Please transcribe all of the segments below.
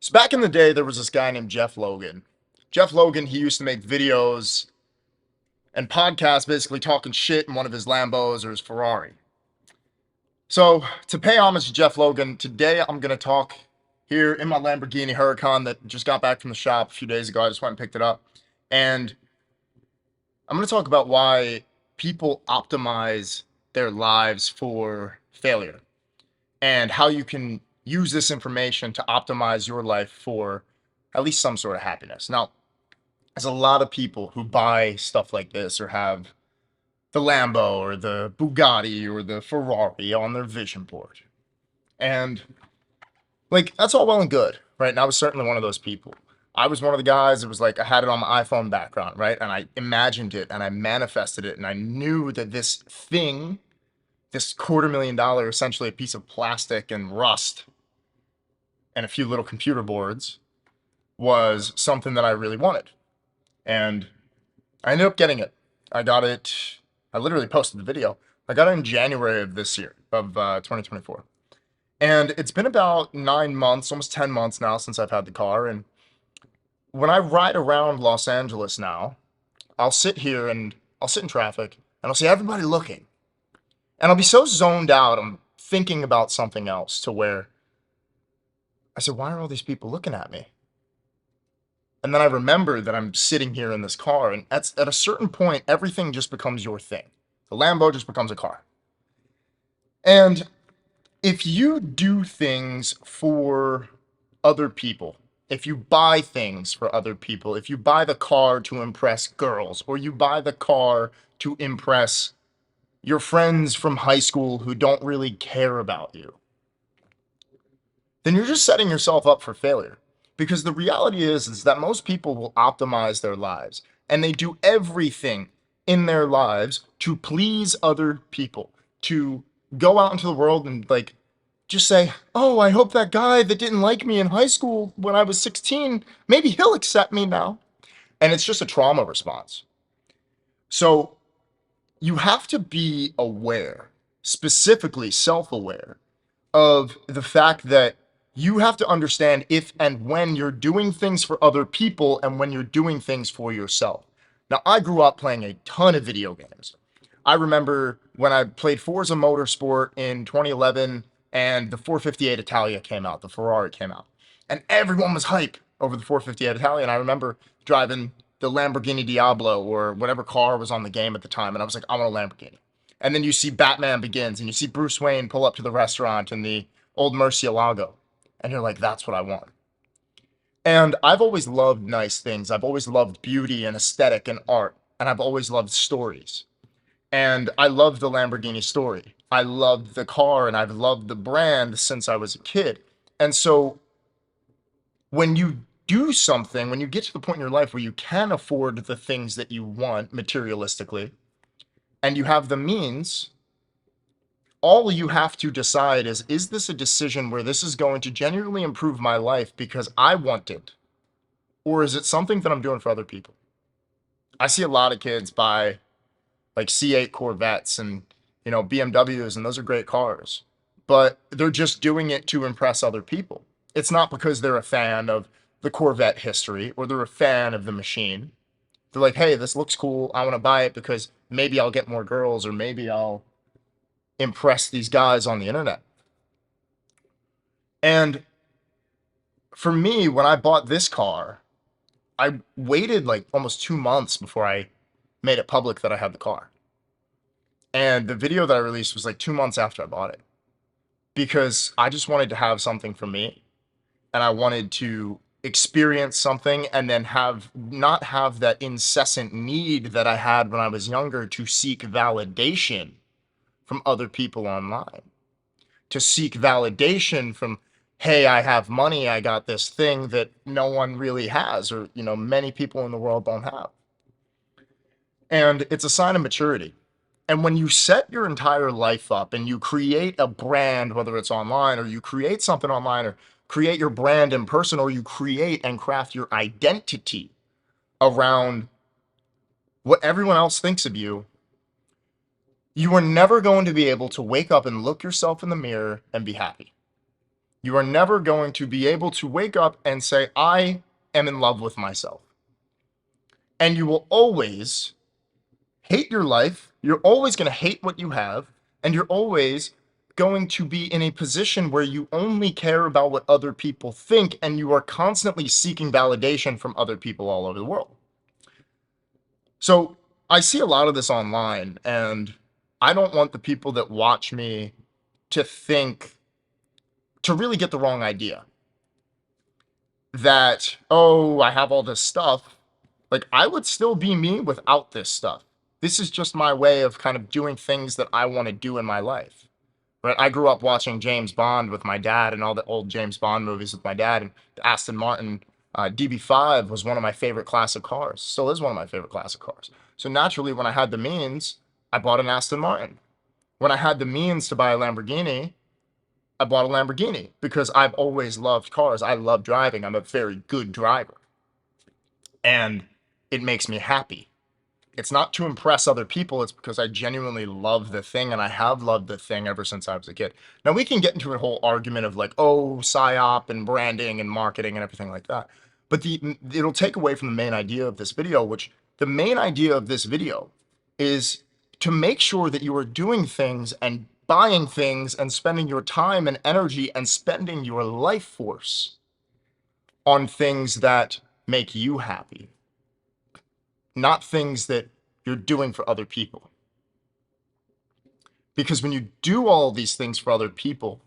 So back in the day, there was this guy named Jeff Logan. Jeff Logan, he used to make videos and podcasts basically talking shit in one of his Lambos or his Ferrari. So to pay homage to Jeff Logan, today I'm going to talk here in my Lamborghini Huracan that just got back from the shop a few days ago. I just went and picked it up. And I'm going to talk about why people optimize their lives for failure and how you can use this information to optimize your life for at least some sort of happiness. Now, there's a lot of people who buy stuff like this or have the Lambo or the Bugatti or the Ferrari on their vision board. And that's all well and good, right? And I was certainly one of those people. I was one of the guys that was like, I had it on my iPhone background, right? And I imagined it and I manifested it. And I knew that this thing, this $250,000, essentially a piece of plastic and rust and a few little computer boards, was something that I really wanted. And I ended up getting it. I got it. I literally posted the video. I got it in January of this year, of 2024. And it's been about 9 months, almost 10 months now since I've had the car. And when I ride around Los Angeles now, I'll sit here and I'll sit in traffic and I'll see everybody looking. And I'll be so zoned out, I'm thinking about something else to where I said, why are all these people looking at me? And then I remember that I'm sitting here in this car, and at a certain point, everything just becomes your thing. The Lambo just becomes a car. And if you do things for other people, if you buy things for other people, if you buy the car to impress girls, or you buy the car to impress your friends from high school who don't really care about you, then you're just setting yourself up for failure. Because the reality is that most people will optimize their lives and they do everything in their lives to please other people, to go out into the world and just say, oh, I hope that guy that didn't like me in high school when I was 16, maybe he'll accept me now. And it's just a trauma response. So you have to be aware, specifically self-aware, of the fact that you have to understand if and when you're doing things for other people and when you're doing things for yourself. Now, I grew up playing a ton of video games. I remember when I played Forza Motorsport in 2011 and the 458 Italia came out, the Ferrari came out, and everyone was hype over the 458 Italia. And I remember driving the Lamborghini Diablo or whatever car was on the game at the time, and I was like, I want a Lamborghini. And then you see Batman Begins, and you see Bruce Wayne pull up to the restaurant in the old Murcielago, and you're like, that's what I want. And I've always loved nice things. I've always loved beauty and aesthetic and art, and I've always loved stories. And I love the Lamborghini story. I loved the car, and I've loved the brand since I was a kid. And so when you do something, when you get to the point in your life where you can afford the things that you want materialistically, and you have the means, all you have to decide is this a decision where this is going to genuinely improve my life because I want it? Or is it something that I'm doing for other people? I see a lot of kids buy like C8 Corvettes and, BMWs, and those are great cars. But they're just doing it to impress other people. It's not because they're a fan of the Corvette history or they're a fan of the machine. They're like, hey, this looks cool. I want to buy it because maybe I'll get more girls or maybe I'll impress these guys on the internet. And for me, when I bought this car, I waited like almost 2 months before I made it public that I had the car. And the video that I released was like 2 months after I bought it because I just wanted to have something for me and I wanted to experience something and then not have that incessant need that I had when I was younger to seek validation from other people online, to seek validation from, hey, I have money, I got this thing that no one really has, or, many people in the world don't have. And it's a sign of maturity. And when you set your entire life up and you create a brand, whether it's online or you create something online or create your brand in person, or you create and craft your identity around what everyone else thinks of you, you are never going to be able to wake up and look yourself in the mirror and be happy. You are never going to be able to wake up and say, I am in love with myself. And you will always hate your life. You're always going to hate what you have. And you're always going to be in a position where you only care about what other people think. And you are constantly seeking validation from other people all over the world. So I see a lot of this online, and I don't want the people that watch me to think, to really get the wrong idea that, oh, I have all this stuff. Like, I would still be me without this stuff. This is just my way of kind of doing things that I want to do in my life. Right? I grew up watching James Bond with my dad and all the old James Bond movies with my dad. And the Aston Martin DB5 was one of my favorite classic cars. Still is one of my favorite classic cars. So naturally, when I had the means, I bought an Aston Martin. When I had the means to buy a Lamborghini, I bought a Lamborghini because I've always loved cars. I love driving. I'm a very good driver. And it makes me happy. It's not to impress other people. It's because I genuinely love the thing, and I have loved the thing ever since I was a kid. Now, we can get into a whole argument of like, oh, psyop and branding and marketing and everything like that. But it'll take away from the main idea of this video, which the main idea of this video is to make sure that you are doing things and buying things and spending your time and energy and spending your life force on things that make you happy, not things that you're doing for other people. Because when you do all these things for other people,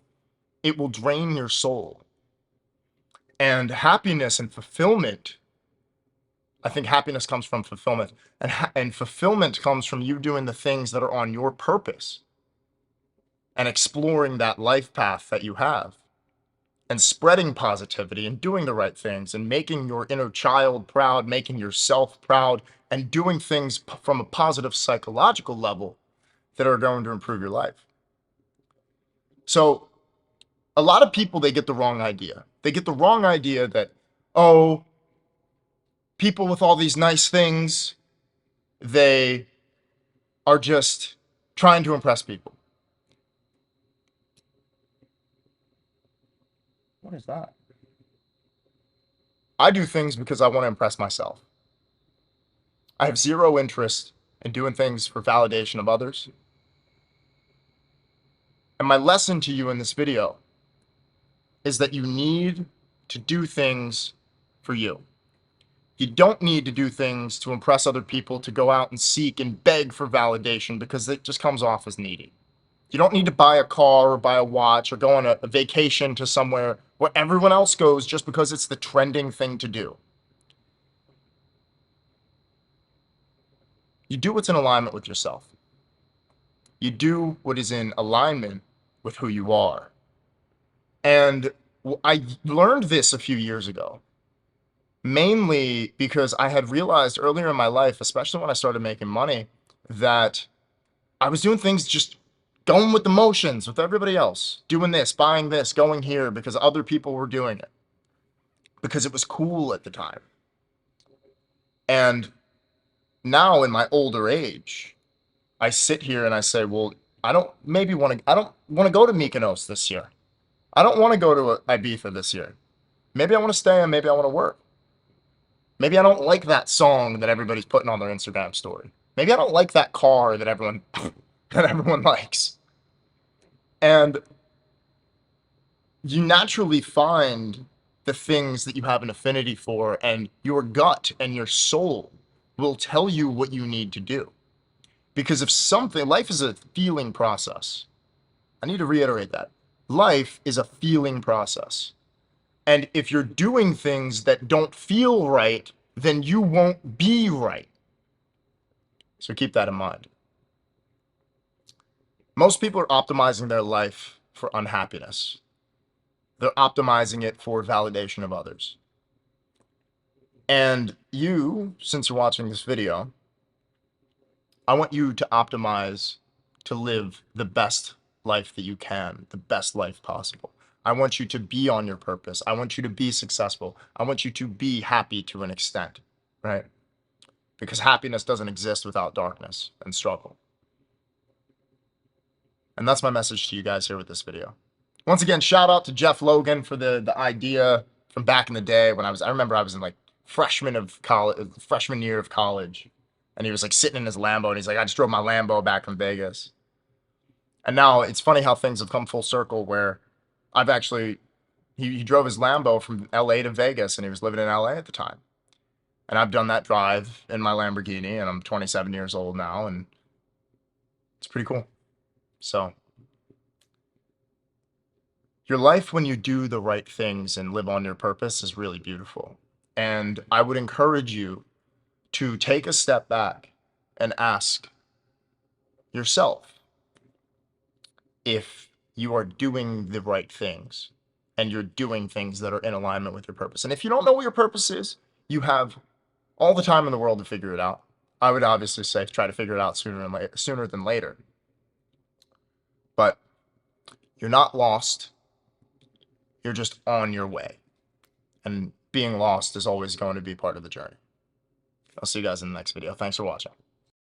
it will drain your soul. And happiness and fulfillment, I think happiness comes from fulfillment. And fulfillment comes from you doing the things that are on your purpose and exploring that life path that you have and spreading positivity and doing the right things and making your inner child proud, making yourself proud, and doing things from a positive psychological level that are going to improve your life. So a lot of people, they get the wrong idea. They get the wrong idea that, oh, people with all these nice things, they are just trying to impress people. What is that? I do things because I want to impress myself. I have zero interest in doing things for validation of others. And my lesson to you in this video is that you need to do things for you. You don't need to do things to impress other people, to go out and seek and beg for validation, because it just comes off as needy. You don't need to buy a car or buy a watch or go on a vacation to somewhere where everyone else goes just because it's the trending thing to do. You do what's in alignment with yourself. You do what is in alignment with who you are. And I learned this a few years ago, mainly because I had realized earlier in my life, especially when I started making money, that I was doing things just going with the motions with everybody else, doing this, buying this, going here because other people were doing it, because it was cool at the time. And now in my older age, I sit here and I say, well, I don't want to go to Mykonos this year. I don't want to go to Ibiza this year. Maybe I want to stay and maybe I want to work. Maybe I don't like that song that everybody's putting on their Instagram story. Maybe I don't like that car that everyone that everyone likes. And you naturally find the things that you have an affinity for, and your gut and your soul will tell you what you need to do. Because if something, life is a feeling process. I need to reiterate that. Life is a feeling process. And if you're doing things that don't feel right, then you won't be right. So keep that in mind. Most people are optimizing their life for unhappiness. They're optimizing it for validation of others. And you, since you're watching this video, I want you to optimize to live the best life that you can, the best life possible. I want you to be on your purpose. I want you to be successful. I want you to be happy to an extent, right? Because happiness doesn't exist without darkness and struggle. And that's my message to you guys here with this video. Once again, shout out to Jeff Logan for the idea from back in the day when I remember I was in like freshman year of college, and he was like sitting in his Lambo and he's like, I just drove my Lambo back from Vegas. And now it's funny how things have come full circle where I've actually he drove his Lambo from LA to Vegas and he was living in LA at the time. And I've done that drive in my Lamborghini and I'm 27 years old now and it's pretty cool. So, your life when you do the right things and live on your purpose is really beautiful. And I would encourage you to take a step back and ask yourself if you are doing the right things and you're doing things that are in alignment with your purpose. And if you don't know what your purpose is, you have all the time in the world to figure it out. I would obviously say try to figure it out sooner than later. But you're not lost. You're just on your way. And being lost is always going to be part of the journey. I'll see you guys in the next video. Thanks for watching.